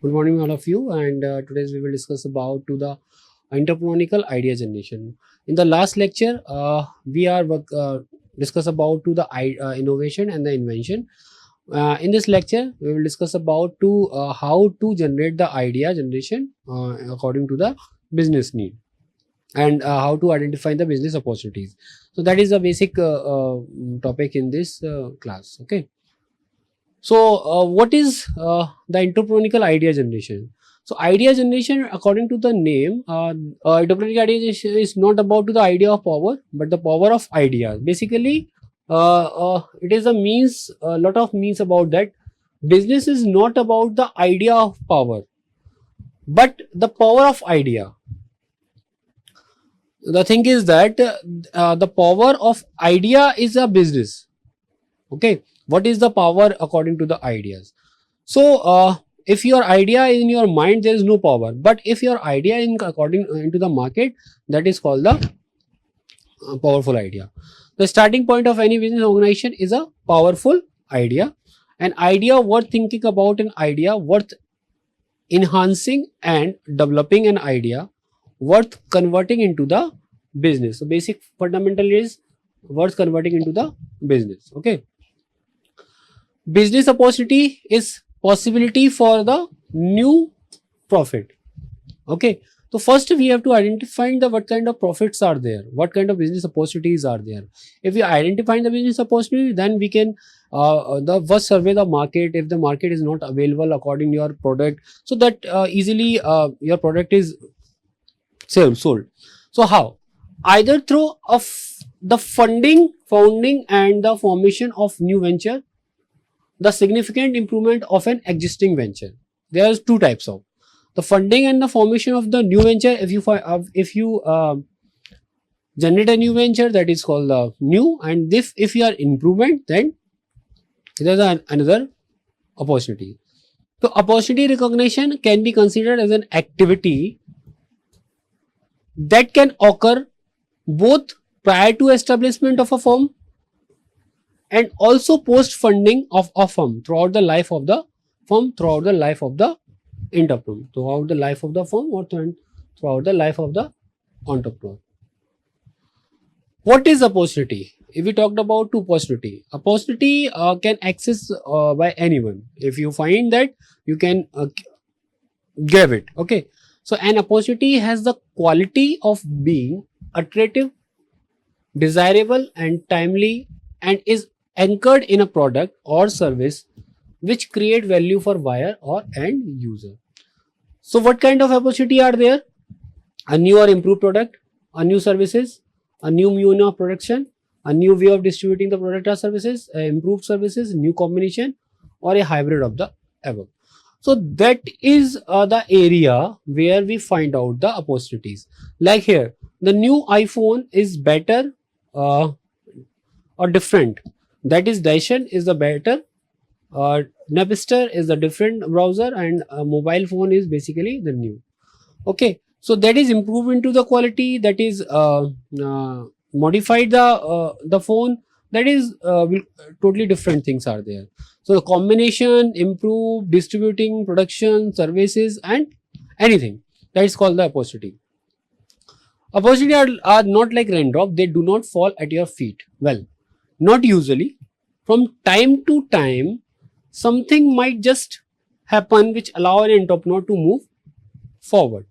Good morning, all of you. And today we will discuss about to the entrepreneurial idea generation. In the last lecture, we are discuss about to the innovation and the invention. In this lecture, we will discuss about to how to generate the idea generation according to the business need and how to identify the business opportunities. So that is the basic topic in this class. Okay. So, what is the entrepreneurial idea generation? So, idea generation, according to the name, entrepreneurial idea generation is not about the idea of power, but the power of ideas. Basically, it is a means, a lot of means about that. Business is not about the idea of power, but the power of idea. The thing is that the power of idea is a business. Okay, what is the power according to the ideas? So, if your idea is in your mind, there is no power. But if your idea in according into the market, that is called the powerful idea. The starting point of any business organization is a powerful idea. An idea worth thinking about, an idea worth enhancing and developing, an idea worth converting into the business. So, basic fundamental is worth converting into the business. Okay. Business opportunity is possibility for the new profit. Okay. So first we have to identify the what kind of profits are there, what kind of business opportunities are there. If we identify the business opportunity, then we can the first survey the market. If the market is not available according to your product, so that easily your product is sold. So how? Either through the founding and the formation of new venture, the significant improvement of an existing venture. There are two types of the funding and the formation of the new venture. If you generate a new venture, that is called the new, and if you are improvement, then there is another opportunity. So opportunity recognition can be considered as an activity that can occur both prior to establishment of a firm and also post funding of a firm throughout the life of the firm, throughout the life of the entrepreneur, throughout the life of the firm, or throughout the life of the entrepreneur. What is opportunity? If we talked about opportunity can access by anyone. If you find that, you can give it. Okay. So an opportunity has the quality of being attractive, desirable, and timely, and is anchored in a product or service which create value for buyer or end user. So what kind of opportunity are there? A new or improved product, a new services, a new mean of production, a new way of distributing the product or services, improved services, new combination, or a hybrid of the above. So that is the area where we find out the opportunities. Like here, the new iPhone is better or different. That is, Dyson is the better, Napster is the different browser, and mobile phone is basically the new. Okay, so that is improved into the quality, that is modified the phone, that is totally different things are there. So the combination, improve, distributing, production, services, and anything, that is called the opportunity. Opportunity are not like raindrop, they do not fall at your feet. Well, not usually. From time to time, something might just happen which allow an entrepreneur to move forward.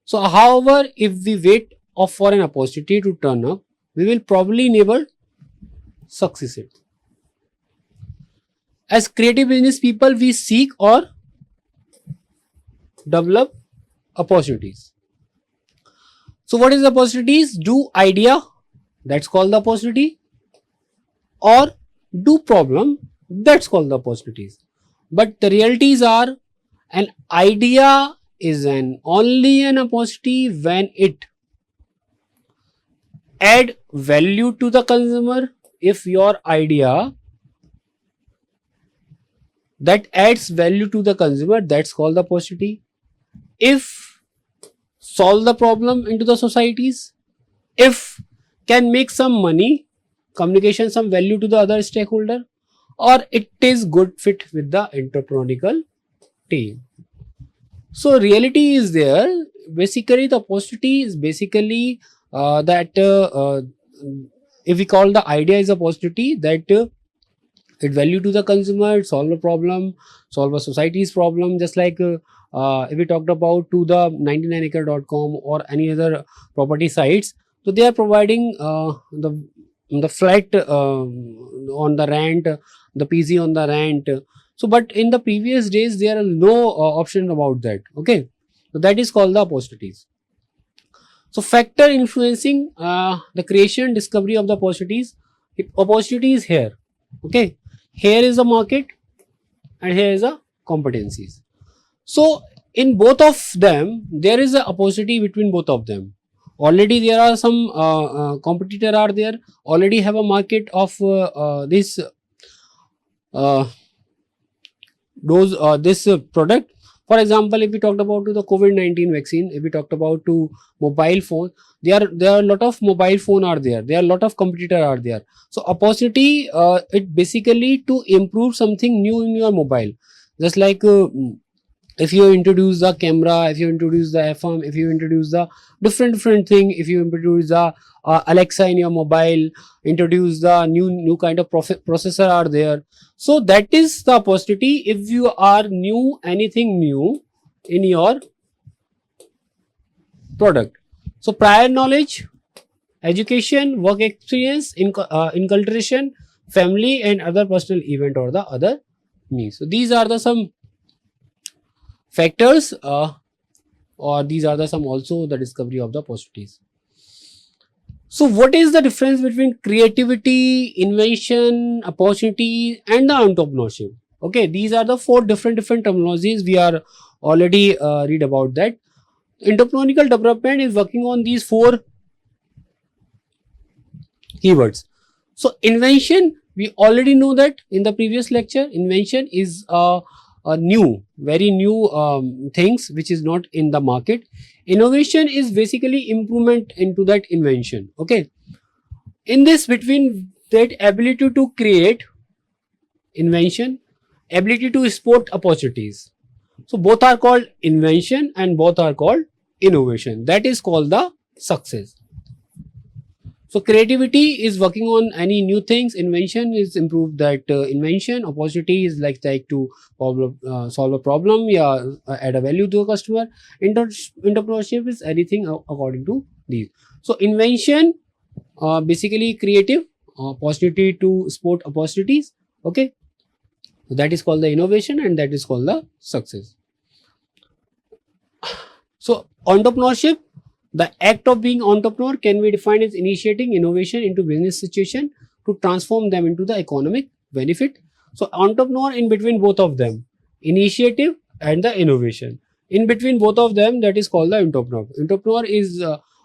So, however, if we wait for an opportunity to turn up, we will probably never succeed. As creative business people, we seek or develop opportunities. So, what is the opportunities? Do idea, that's called the opportunity, or do problem, that's called the opportunities. But the realities are, an idea is only an opportunity when it add value to the consumer. If your idea that adds value to the consumer, that's called the opportunity. If solve the problem into the societies, if can make some money, communication, some value to the other stakeholder, or it is good fit with the entrepreneurial team. So reality is there. Basically, the opportunity is basically that if we call the idea is a opportunity, that it value to the consumer, it solve a problem, solve a society's problem. Just like if we talked about to the 99acre.com or any other property sites, so they are providing the flat on the rent, the PC on the rent. So but in the previous days there are no option about that. Okay, so that is called the opportunities. So factor influencing the creation discovery of the opportunities. If opportunity is here, okay, here is the market and here is the competencies. So in both of them there is a opportunity between both of them. Already there are some competitor are there, already have a market of this uh, this product. For example, if we talked about to the COVID-19 vaccine, if we talked about to mobile phone, there are a lot of mobile phone are there. There are a lot of competitor are there. So opportunity, it basically to improve something new in your mobile. Just like if you introduce the camera, if you introduce the FM, if you introduce the different thing, if you introduce the Alexa in your mobile, introduce the new kind of processor are there. So that is the opportunity if you are new anything new in your product. So prior knowledge, education, work experience, inculturation, family and other personal event or the other means. So these are the some factors or these are the some also the discovery of the opportunities. So what is the difference between creativity, invention, opportunity and the entrepreneurship? Okay, these are the four different terminologies we are already read about that. Entrepreneurial development is working on these four keywords. So invention, we already know that in the previous lecture, invention is a new, very new things which is not in the market. Innovation is basically improvement into that invention. Okay, in this between that ability to create invention, ability to spot opportunities. So both are called invention and both are called innovation. That is called the success. So creativity is working on any new things. Invention is improve that invention. Opportunity is like to solve a problem. Yeah, add a value to a customer. Entrepreneurship is anything according to these. So invention, basically creative, opportunity to spot opportunities. Okay, so that is called the innovation and that is called the success. So entrepreneurship, the act of being entrepreneur can be defined as initiating innovation into business situation to transform them into the economic benefit. So entrepreneur in between both of them, initiative and the innovation. In between both of them, that is called the entrepreneur. Entrepreneur is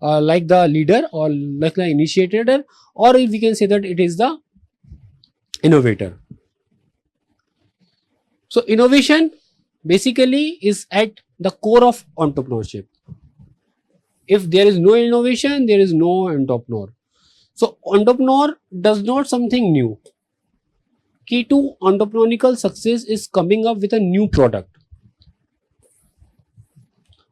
like the leader or like the initiator, or we can say that it is the innovator. So innovation basically is at the core of entrepreneurship. If there is no innovation, there is no entrepreneur. So entrepreneur does not something new. Key to entrepreneurial success is coming up with a new product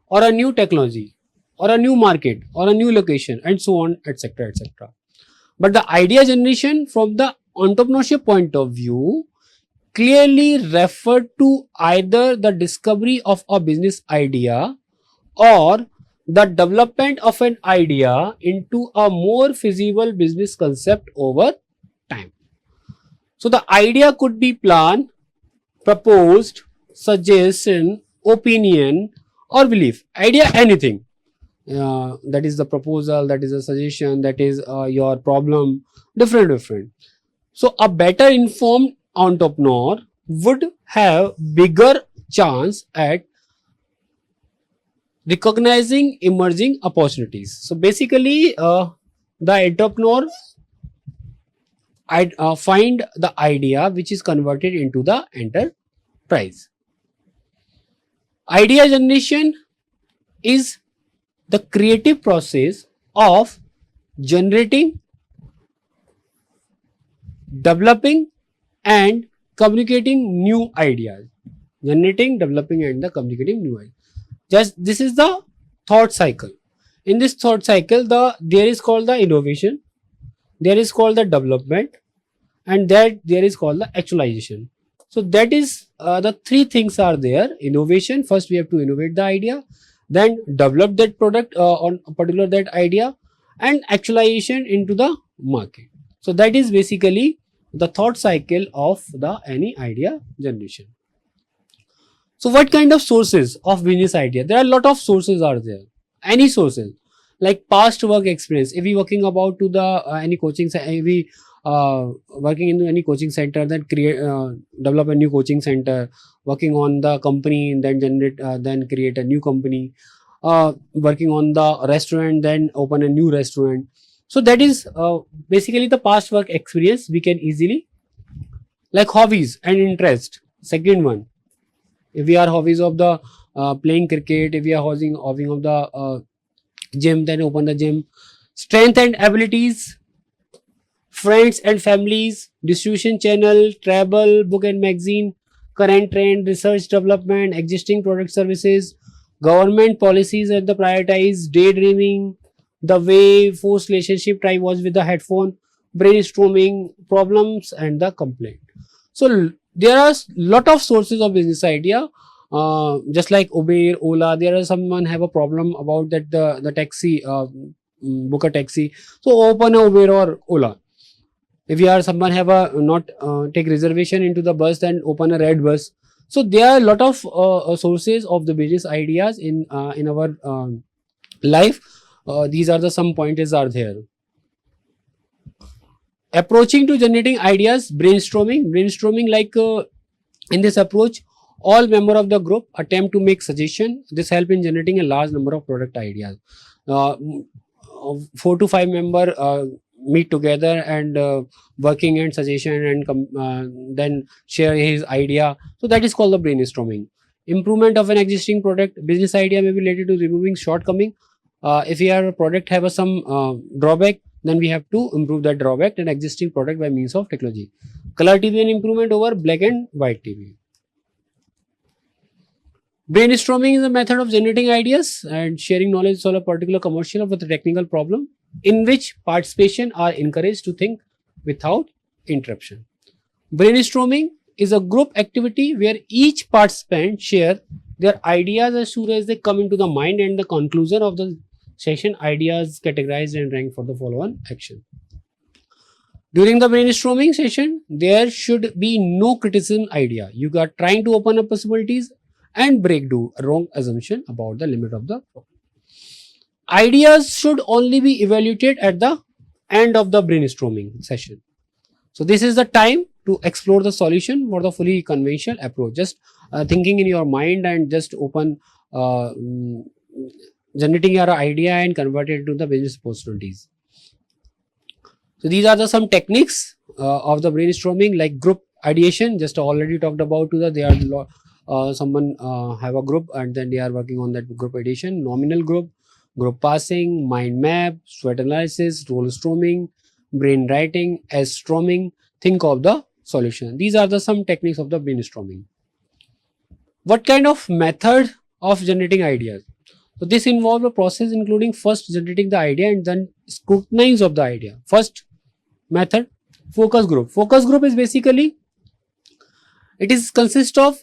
or a new technology or a new market or a new location and so on, etc., etc. But the idea generation from the entrepreneurship point of view clearly refer to either the discovery of a business idea or the development of an idea into a more feasible business concept over time. So the idea could be plan, proposed, suggestion, opinion or belief. Idea anything. That is the proposal, that is a suggestion, that is your problem, different. So a better informed entrepreneur would have bigger chance at recognizing emerging opportunities. So basically, the entrepreneur find the idea which is converted into the enterprise. Idea generation is the creative process of generating, developing and communicating new ideas. Generating, developing and the communicating new ideas. Just this is the thought cycle. In this thought cycle, there is called the innovation, there is called the development, and that there is called the actualization. So that is the three things are there. Innovation, first we have to innovate the idea, then develop that product on a particular that idea, and actualization into the market. So that is basically the thought cycle of the any idea generation. So what kind of sources of business idea? There are a lot of sources are there. Any sources like past work experience. If we working about to the any coaching, if we working in any coaching center, then create develop a new coaching center, working on the company, then generate then create a new company, working on the restaurant, then open a new restaurant. So that is basically the past work experience. We can easily, like hobbies and interest. Second one, if we are hobbies of the playing cricket, if we are hobbying of the gym, then open the gym. Strength and abilities, friends and families, distribution channel, travel, book and magazine, current trend, research development, existing product services, government policies and the prioritize, daydreaming, the way forced relationship try was with the headphone, brainstorming, problems and the complaint. So there are lot of sources of business idea. Just like Uber, Ola, there are someone have a problem about that the taxi, book a taxi. So open a Uber or Ola. If you are someone have a not take reservation into the bus, then open a red bus. So there are a lot of sources of the business ideas in our life. These are the some pointers are there. Approaching to generating ideas, brainstorming like in this approach, all member of the group attempt to make suggestion. This help in generating a large number of product ideas. 4 to 5 member meet together and working and suggestion and then share his idea. So that is called the brainstorming. Improvement of an existing product, business idea may be related to removing shortcoming. If your product have some drawback, then we have to improve that drawback and existing product by means of technology. Color TV and improvement over black and white TV. Brainstorming is a method of generating ideas and sharing knowledge to solve a particular commercial or with a technical problem, in which participation are encouraged to think without interruption. Brainstorming is a group activity where each participant share their ideas as soon as they come into the mind, and the conclusion of the session ideas categorized and ranked for the following action. During the brainstorming session, there should be no criticism idea. You are trying to open up possibilities and break do a wrong assumption about the limit of the problem. Ideas should only be evaluated at the end of the brainstorming session. So this is the time to explore the solution for the fully conventional approach. Just thinking in your mind and just open generating your idea and convert it to the business opportunities. So these are the some techniques of the brainstorming, like group ideation. Just already talked about to the they are someone have a group and then they are working on that group ideation. Nominal group, group passing, mind map, SWOT analysis, role storming, brain writing, S-storming. Think of the solution. These are the some techniques of the brainstorming. What kind of method of generating ideas? So this involves a process including first generating the idea and then scrutinize of the idea. First method, focus group. Focus group is basically, it is consist of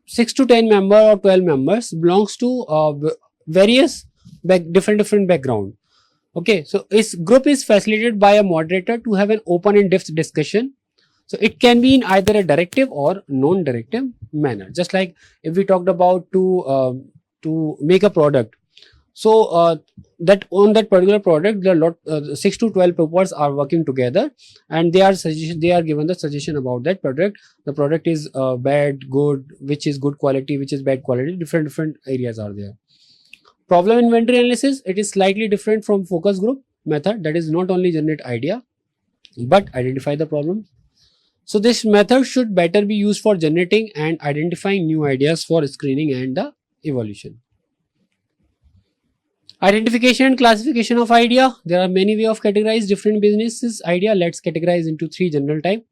6 to 10 member or 12 members, belongs to various different background. Okay, so its group is facilitated by a moderator to have an open and depth discussion. So it can be in either a directive or non-directive manner. Just like if we talked about to make a product. So that on that particular product, there are 6 to 12 people are working together, and they are given the suggestion about that product. The product is bad, good, which is good quality, which is bad quality. Different areas are there. Problem inventory analysis, it is slightly different from focus group method. That is not only generate idea but identify the problem. So this method should better be used for generating and identifying new ideas for screening and the evolution. Identification and classification of idea. There are many ways of categorize different businesses idea. Let's categorize into 3 general type.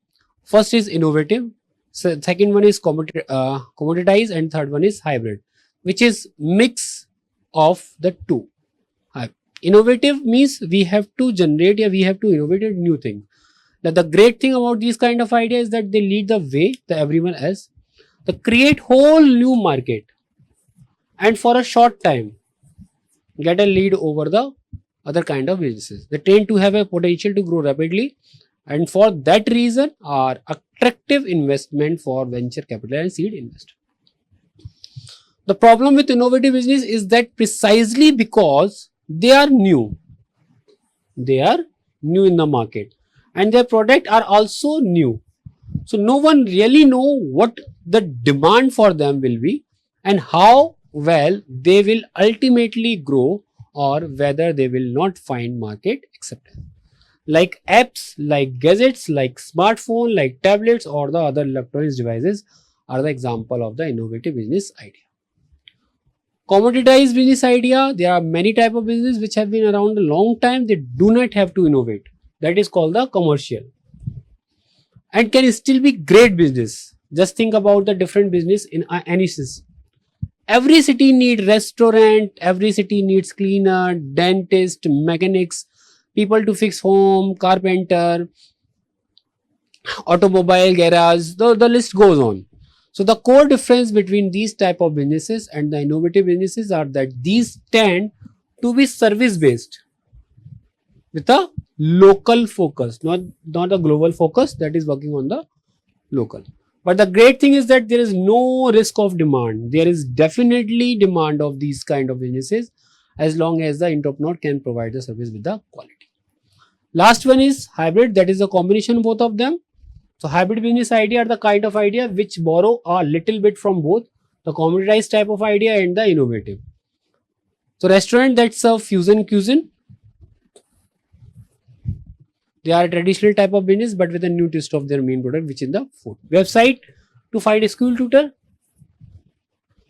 First is innovative. So second one is commoditized, and third one is hybrid. which is mix of the two. Innovative means we have to generate, or we have to innovate a new thing. Now the great thing about these kind of ideas is that they lead the way to everyone else. They create whole new market, and for a short time get a lead over the other kind of businesses. They tend to have a potential to grow rapidly, and for that reason are attractive investment for venture capital and seed investor. The problem with innovative business is that precisely because they are new in the market, and their product are also new, so no one really know what the demand for them will be and how well they will ultimately grow, or whether they will not find market acceptance. Like apps, like gadgets, like smartphone, like tablets, or the other electronic devices are the example of the innovative business idea. Commoditized business idea, there are many type of business which have been around a long time. They do not have to innovate. That is called the commercial, and can still be great business. Just think about the different business in any city. Every city needs restaurant, every city needs cleaner, dentist, mechanics, people to fix home, carpenter, automobile garage. The list goes on. So the core difference between these type of businesses and the innovative businesses are that these tend to be service based with a local focus, not a global focus that is working on the local. But the great thing is that there is no risk of demand. There is definitely demand of these kind of businesses as long as the entrepreneur can provide the service with the quality. Last one is hybrid, that is a combination of both of them. So hybrid business idea are the kind of idea which borrow a little bit from both the commoditized type of idea and the innovative. So restaurant that serve fusion cuisine, they are a traditional type of business but with a new twist of their main product, which is the food. Website to find a school tutor.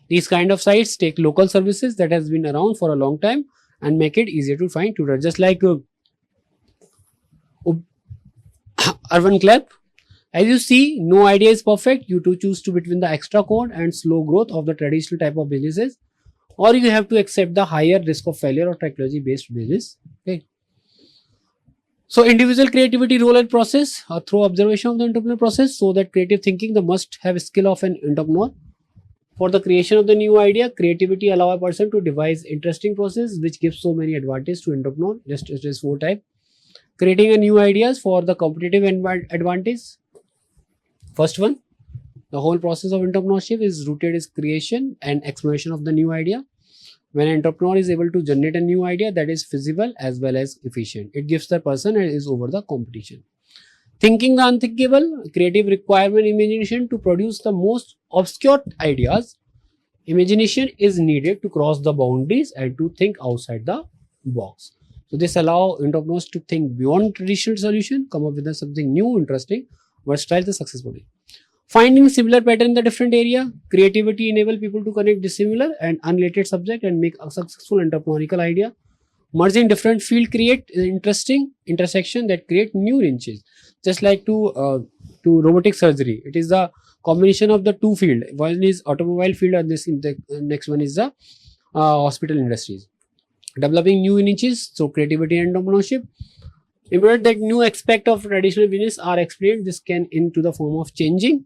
These kind of sites take local services that has been around for a long time and make it easier to find tutor. Just like Urban Club. As you see, no idea is perfect. You to choose to between the extra code and slow growth of the traditional type of businesses, or you have to accept the higher risk of failure of technology based business. Okay. So individual creativity role and process through observation of the entrepreneur process. So that creative thinking, the must have skill of an entrepreneur. For the creation of the new idea, creativity allow a person to devise interesting process which gives so many advantages to entrepreneur. Just 4 type. Creating a new ideas for the competitive advantage. First one, the whole process of entrepreneurship is rooted in creation and exploration of the new idea. When an entrepreneur is able to generate a new idea that is feasible as well as efficient, it gives the person and is over the competition. Thinking the unthinkable, creative requirement imagination to produce the most obscure ideas. Imagination is needed to cross the boundaries and to think outside the box. So this allows entrepreneurs to think beyond traditional solution, come up with something new, interesting, versatile, the successfully. Finding similar pattern in the different area, creativity enable people to connect dissimilar and unrelated subject and make a successful entrepreneurial idea. Merging different field create interesting intersection that create new niches. Just like to robotic surgery, it is the combination of the two field. One is automobile field and this in the next one is the hospital industries. Developing new niches, so creativity and entrepreneurship. Important that new aspect of traditional business are explained. This can into the form of changing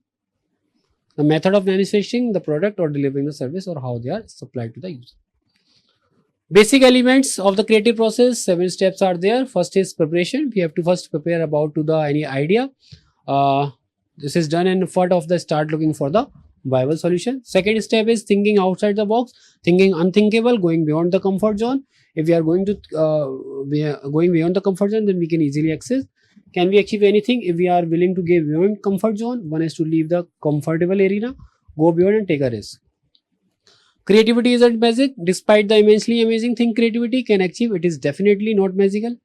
the method of manufacturing the product or delivering the service or how they are supplied to the user. Basic elements of the creative process, 7 steps are there. First is preparation. We have to first prepare about to the any idea. This is done in front of the start looking for the viable solution. Second step is thinking outside the box, thinking unthinkable, going beyond the comfort zone. If we are going beyond the comfort zone, then we can easily access. Can we achieve anything if we are willing to go beyond comfort zone? One is to leave the comfortable arena, go beyond and take a risk. Creativity isn't magic. Despite the immensely amazing thing creativity can achieve, it is definitely not magical.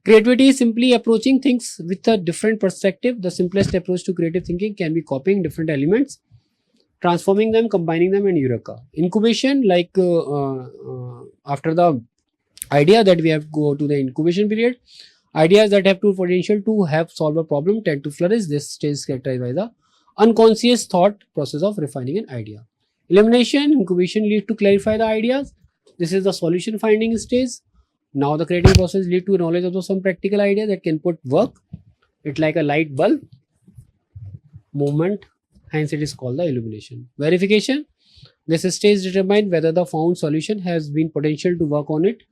Creativity is simply approaching things with a different perspective. The simplest approach to creative thinking can be copying different elements, transforming them, combining them, and eureka. Incubation, like after the idea that we have to go to the incubation period, ideas that have to potential to have solve a problem tend to flourish. This stage is characterized by the unconscious thought process of refining an idea. Elimination, incubation lead to clarify the ideas. This is the solution finding stage. Now the creative process lead to knowledge of some practical idea that can put work. It's like a light bulb movement, hence it is called the illumination. Verification, this stage determines whether the found solution has been potential to work on it.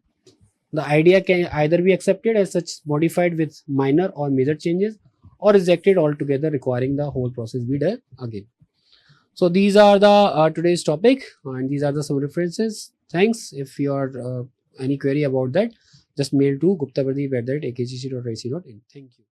The idea can either be accepted as such, modified with minor or major changes, or rejected altogether, requiring the whole process be done again. So these are the today's topic, and these are the some references. Thanks. If you are any query about that, just mail to guptapradeep@akgc.ac.in. Thank you.